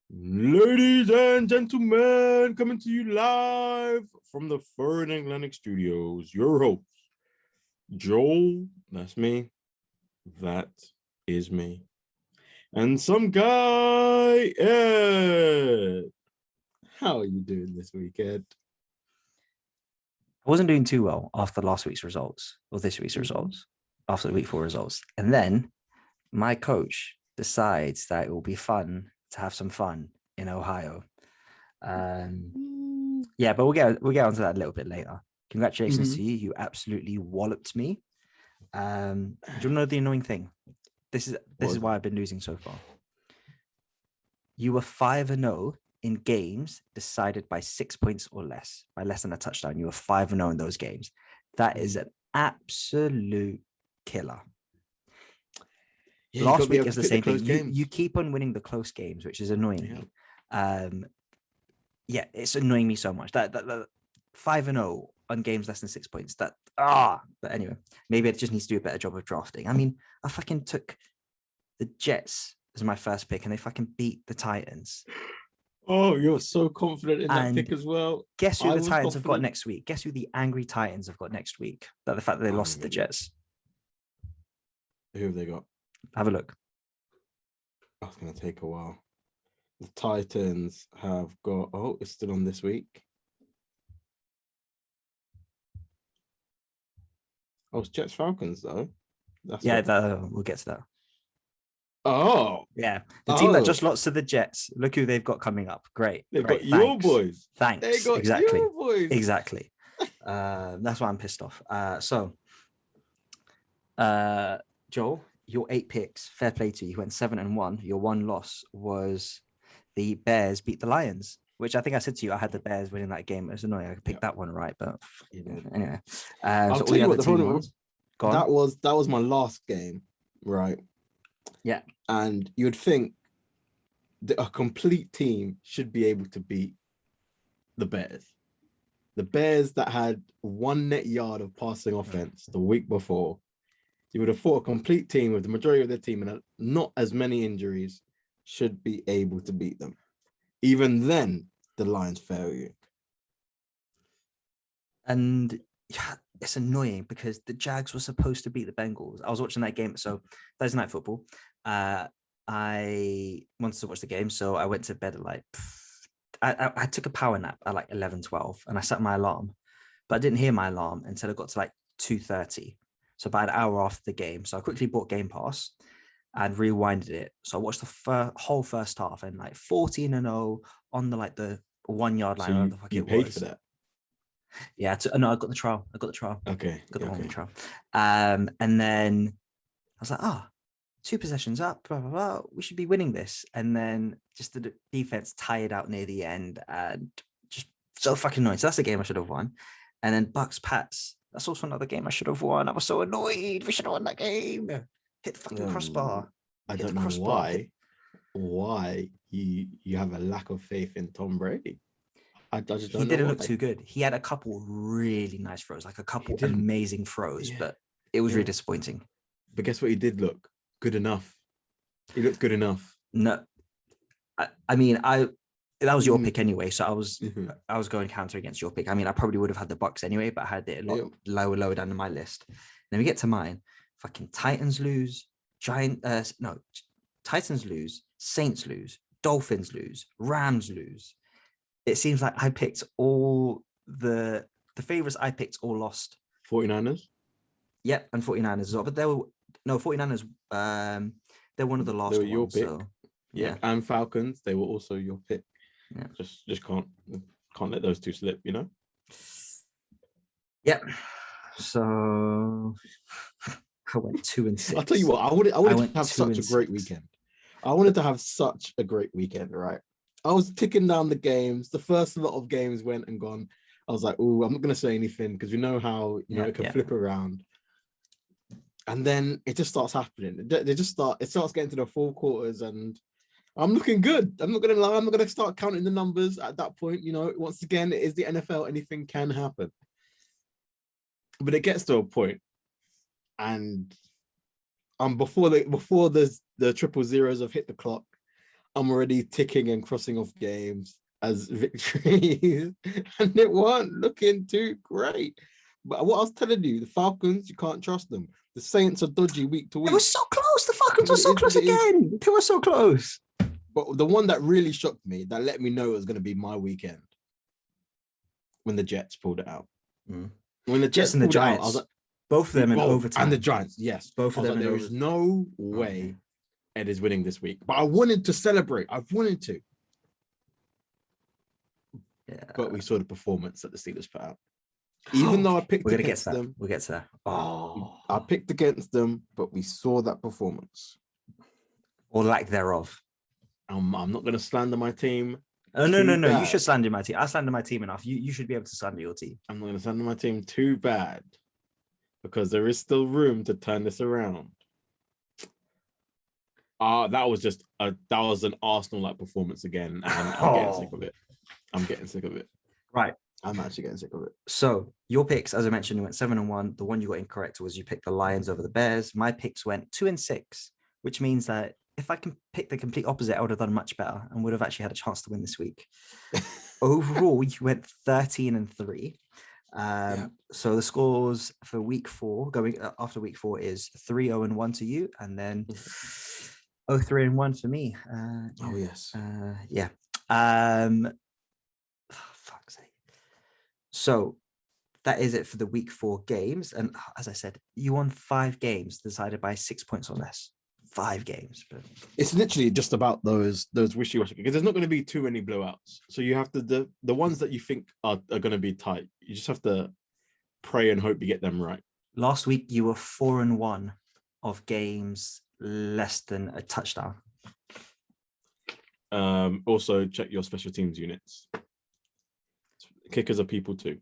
Ladies and gentlemen, coming to you live from the Fern Atlantic Studios, your host, Joel, that's me, that is me, and some guy, Ed. How are you doing this week, Ed? I wasn't doing too well after last week's results, or this week's results, after the week 4 results. And then my coach decides that it will be fun to have some fun in Ohio. Yeah, but we'll get onto that a little bit later. Congratulations to you. You absolutely walloped me. Do you know the annoying thing? This is why I've been losing so far. You were 5-0 in games decided by 6 points or less, by less than a touchdown. You were 5-0 in those games. That is an absolute killer. Yeah, last week is the same thing. You keep on winning the close games, which is annoying me. Yeah, it's annoying me so much. That 5-0 on games less than 6 points. But anyway, maybe it just needs to do a better job of drafting. I mean, I fucking took the Jets as my first pick, and they fucking beat the Titans. Oh, you're so confident in that pick as well. Guess who the Titans have got next week? Guess who the angry Titans have got next week? That the fact that they lost to the Jets. Who have they got? Have a look. That's going to take a while. The Titans have got... Oh, it's still on this week. Oh, it's Jets Falcons, though. We'll get to that. Oh. Yeah. The team that just lost to the Jets. Look who they've got coming up. Great. They've got your boys. Thanks. They got exactly. your boys. Exactly. That's why I'm pissed off. Joel, your 8 picks, fair play to you. You went 7-1. Your one loss was the Bears beat the Lions, which I think I said to you, I had the Bears winning that game. It was annoying. I could pick that one right, but anyway. I'll tell you what the problem was. That was my last game, right? Yeah. And you would think that a complete team should be able to beat the Bears. The Bears that had 1 net yard of passing offense the week before. You would have thought a complete team with the majority of their team and not as many injuries should be able to beat them. Even then, the Lions fail you. And yeah, it's annoying because the Jags were supposed to beat the Bengals. I was watching that game. So Thursday Night Football. I wanted to watch the game. So I went to bed at like, I took a power nap at like 11, 12 and I set my alarm, but I didn't hear my alarm until it got to like 2:30. So about an hour after the game. So I quickly bought Game Pass and rewinded it. So I watched the whole first half and like 14-0 on the 1 yard line. So you paid for that? Yeah, no, I got the trial. Okay. Got the 1 week trial. And then I was like, 2 possessions up, blah, blah, blah. We should be winning this. And then just the defense tired out near the end and just so fucking annoying. So that's a game I should have won. And then Bucks Pats. That's also another game I should have won. I was so annoyed. We should have won that game. Hit the fucking crossbar. I don't know why you have a lack of faith in Tom Brady. I just don't know. He didn't look too good. He had a couple really nice throws, like a couple amazing throws, but it was really disappointing. But guess what? He did look good enough. He looked good enough. No, I mean, that was your pick anyway, so I was going counter against your pick. I mean, I probably would have had the Bucks anyway, but I had it a lot lower down in my list. Then we get to mine. Fucking Titans lose. Titans lose. Saints lose. Dolphins lose. Rams lose. It seems like I picked all the favorites I picked all lost. 49ers? Yep, and 49ers as well. But 49ers, they're one of the last ones. They were your pick. So, yeah, and Falcons, they were also your pick. Yeah. Just can't let those two slip, you know? Yep. So I went 2-6. I'll tell you what, I wanted to have such a great weekend. I wanted to have such a great weekend, right? I was ticking down the games. The first lot of games went and gone. I was like, oh, I'm not going to say anything because we know how it can flip around. And then it just starts happening. It starts getting to the 4 quarters and I'm looking good. I'm not going to lie. I'm not going to start counting the numbers at that point. You know, once again, it is the NFL. Anything can happen. But it gets to a point and before the triple zeros have hit the clock, I'm already ticking and crossing off games as victories, and it weren't looking too great. But what I was telling you, the Falcons, you can't trust them. The Saints are dodgy week to week. It was so close. The Falcons were so close again. They were so close. But the one that really shocked me, that let me know it was going to be my weekend, when the Jets pulled it out. When the Jets and the Giants, out, I was like, both of them in overtime. And the Giants, yes. Both of them. Like, there is no way Ed is winning this week. But I wanted to celebrate. I wanted to. Yeah. But we saw the performance that the Steelers put out. Even though I picked against them. We'll get to that. I picked against them, but we saw that performance. Or lack thereof. I'm not going to slander my team. Oh, no. You should slander my team. I slander my team enough. You should be able to slander your team. I'm not going to slander my team too bad, because there is still room to turn this around. That was an Arsenal-like performance again, and I'm getting sick of it. I'm getting sick of it. Right. I'm actually getting sick of it. So your picks, as I mentioned, you went 7-1. The one you got incorrect was you picked the Lions over the Bears. My picks went 2-6, which means that if I can pick the complete opposite, I would have done much better and would have actually had a chance to win this week. Overall, you went 13-3. So the scores for week 4, going after week 4, is 3-0-1 to you, and then 0-3-1 for me. Yes. Yeah. Fuck's sake. So that is it for the week 4 games. And as I said, you won 5 games decided by 6 points or less. 5 games. But it's literally just about those wishy-washy, because there's not going to be too many blowouts. So you have to, the ones that you think are going to be tight, you just have to pray and hope you get them right. Last week you were 4-1 of games less than a touchdown. Also check your special teams units. Kickers are people too.